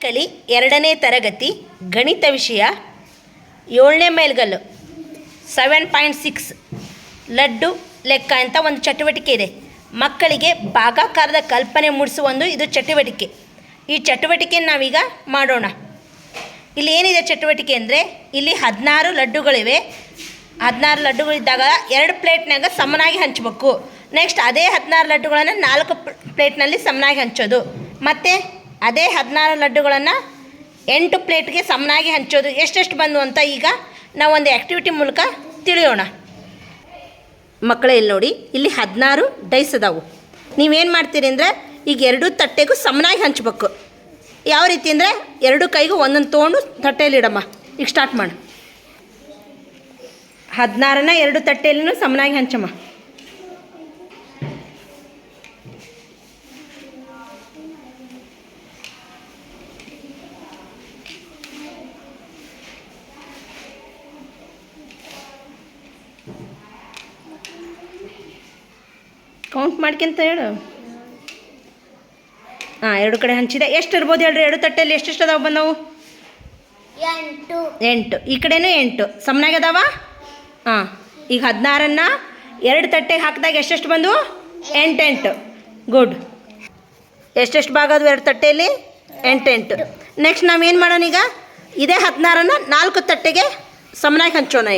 ಕಲಿ 2ನೇ ತರಗತಿ ಗಣಿತ ವಿಷಯ 7ನೇ ಮೇಲ್ಗಲ್ಲು 7.6 ಲಡ್ಡು ಲೆಕ್ಕ ಅಂತ ಒಂದು ಚಟುವಟಿಕೆ ಇದೆ. ಮಕ್ಕಳಿಗೆ ಭಾಗಾಕಾರದ ಕಲ್ಪನೆ ಮೂಡಿಸುವ ಇದು ಚಟುವಟಿಕೆ. ಈ ಚಟುವಟಿಕೆಯನ್ನು ನಾವೀಗ ಮಾಡೋಣ. ಇಲ್ಲಿ ಏನಿದೆ ಚಟುವಟಿಕೆ ಅಂದರೆ, ಇಲ್ಲಿ 16 ಲಡ್ಡುಗಳಿವೆ. 16 ಲಡ್ಡುಗಳಿದ್ದಾಗ 2 ಪ್ಲೇಟ್ನಾಗ ಸಮನಾಗಿ ಹಂಚಬೇಕು. ನೆಕ್ಸ್ಟ್ ಅದೇ 16 ಲಡ್ಡುಗಳನ್ನು 4 ಪ್ಲೇಟ್ನಲ್ಲಿ ಸಮನಾಗಿ ಹಂಚೋದು. ಮತ್ತು ಅದೇ 16 ಲಡ್ಡುಗಳನ್ನು 8 ಪ್ಲೇಟ್ಗೆ ಸಮನಾಗಿ ಹಂಚೋದು. ಎಷ್ಟೆಷ್ಟು ಬಂದು ಅಂತ ಈಗ ನಾವು ಒಂದು ಆ್ಯಕ್ಟಿವಿಟಿ ಮೂಲಕ ತಿಳಿಯೋಣ. ಮಕ್ಕಳೇ, ಇಲ್ಲಿ ನೋಡಿ, ಇಲ್ಲಿ 16 ಡೈಸ್ ಅದಾವು. ನೀವೇನು ಮಾಡ್ತೀರಿ ಅಂದರೆ, ಈಗ 2 ತಟ್ಟೆಗೂ ಸಮನಾಗಿ ಹಂಚ್ಬೇಕು. ಯಾವ ರೀತಿ ಅಂದರೆ, 2 ಕೈಗೂ ಒಂದೊಂದು ತೊಗೊಂಡು ತಟ್ಟೆಯಲ್ಲಿ ಇಡಮ್ಮ. ಈಗ ಸ್ಟಾರ್ಟ್ ಮಾಡು. 16ನ 2 ತಟ್ಟೆಯಲ್ಲೂ ಸಮನಾಗಿ ಹಂಚಮ್ಮ. ಕೌಂಟ್ ಮಾಡ್ಕೊಂತ ಹೇಳು. 2 ಕಡೆ ಹಂಚಿದೆ. ಎಷ್ಟು ಇರ್ಬೋದು ಹೇಳ್ರಿ? 2 ತಟ್ಟೆಯಲ್ಲಿ ಎಷ್ಟೆಷ್ಟು ಅದಾವ ಬಂದವು? 8. ಈ ಕಡೆನೂ 8 ಸಮನಾಗಿ ಅದಾವ. ಈಗ 16ನ್ನ 2 ತಟ್ಟೆಗೆ ಹಾಕಿದಾಗ ಎಷ್ಟೆಷ್ಟು ಬಂದವು? 8. ಗುಡ್. ಎಷ್ಟೆಷ್ಟು ಭಾಗ ಅದು 2 ತಟ್ಟೆಯಲ್ಲಿ? 8. ನೆಕ್ಸ್ಟ್ ನಾವೇನು ಮಾಡೋಣ? ಈಗ ಇದೇ 16ನ್ನ 4 ತಟ್ಟೆಗೆ ಸಮನಾಗಿ ಹಂಚೋಣ.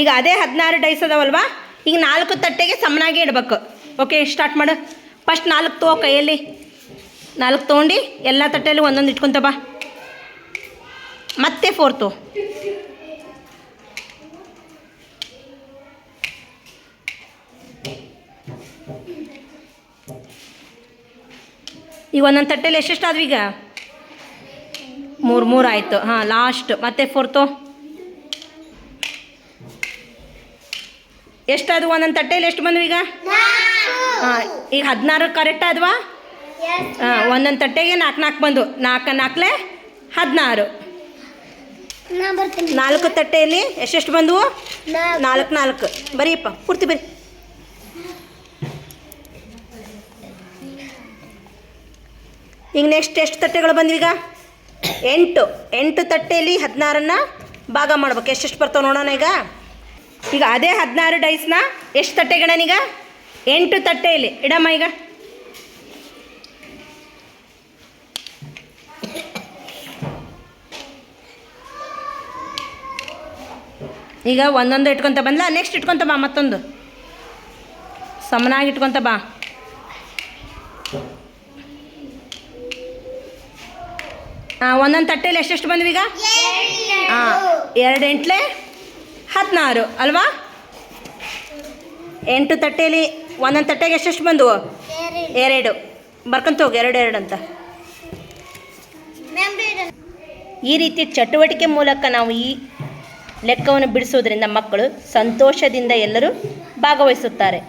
ಈಗ ಅದೇ 16 ಡೈಸ್ ಅದಾವಲ್ವಾ, ಈಗ 4 ತಟ್ಟೆಗೆ ಸಮನಾಗಿ ಇಡಬೇಕು. ಓಕೆ, ಸ್ಟಾರ್ಟ್ ಮಾಡು. ಫಸ್ಟ್ 4 ತಗೋ ಕೈಯಲ್ಲಿ. 4 ತೊಗೊಂಡು ಎಲ್ಲ ತಟ್ಟೆಯಲ್ಲಿ ಒಂದೊಂದು ಇಟ್ಕೊತ ಬಾ. ಮತ್ತೆ 4 ತಗೋ. ಈಗ ಒಂದೊಂದು ತಟ್ಟೆಯಲ್ಲಿ ಎಷ್ಟೆಷ್ಟು ಆದ್ವು? ಈಗ 3 ಆಯಿತು. ಲಾಸ್ಟ್ ಮತ್ತೆ 4 ತಗೋ. ಎಷ್ಟಾದವು ಒಂದೊಂದು ತಟ್ಟೆಯಲ್ಲಿ? ಎಷ್ಟು ಬಂದವು ಈಗ? ಈಗ 16 ಕರೆಕ್ಟ್ ಆದ್ವಾ? ಒಂದೊಂದು ತಟ್ಟೆಗೆ 4 ಬಂದು 4 4 16. 4 ತಟ್ಟೆಯಲ್ಲಿ ಎಷ್ಟೆಷ್ಟು ಬಂದವು? 4 ಬರೀಪ್ಪ, ಪೂರ್ತಿ ಬರೀ. ಈಗ ನೆಕ್ಸ್ಟ್ ಎಷ್ಟು ತಟ್ಟೆಗಳು ಬಂದ್ವು? ಈಗ 8 ತಟ್ಟೆಯಲ್ಲಿ 16ನ್ನ ಭಾಗ ಮಾಡ್ಬೇಕು. ಎಷ್ಟೆಷ್ಟು ಬರ್ತಾವೆ ನೋಡೋಣ. ಈಗ ಅದೇ 16 ಡೈಸ್ನ ಎಷ್ಟು ತಟ್ಟೆಗಳನ್ನ? ಈಗ 8 ತಟ್ಟೆಯಲ್ಲಿ ಇಡಮ್ಮ. ಈಗ ಒಂದೊಂದು ಇಟ್ಕೊತ ಬಂದ್ಲ. ನೆಕ್ಸ್ಟ್ ಇಟ್ಕೊತ ಬಾ, ಮತ್ತೊಂದು ಸಮನಾಗಿ ಇಟ್ಕೊತ ಬಾ. ಒಂದೊಂದು ತಟ್ಟೆಯಲ್ಲಿ ಎಷ್ಟೆಷ್ಟು ಬಂದ್ವು? ಈಗ 2 8 16 ಅಲ್ವಾ? 8 ತಟ್ಟೆಯಲ್ಲಿ ಒಂದೊಂದು ತಟ್ಟೆಗೆ ಎಷ್ಟೆಷ್ಟು ಬಂದವು? 2. ಬರ್ಕೊಂತ ಹೋಗಿ 2 2 ಅಂತ. ಈ ರೀತಿ ಚಟುವಟಿಕೆ ಮೂಲಕ ನಾವು ಈ ಲೆಕ್ಕವನ್ನು ಬಿಡಿಸೋದ್ರಿಂದ ಮಕ್ಕಳು ಸಂತೋಷದಿಂದ ಎಲ್ಲರೂ ಭಾಗವಹಿಸುತ್ತಾರೆ.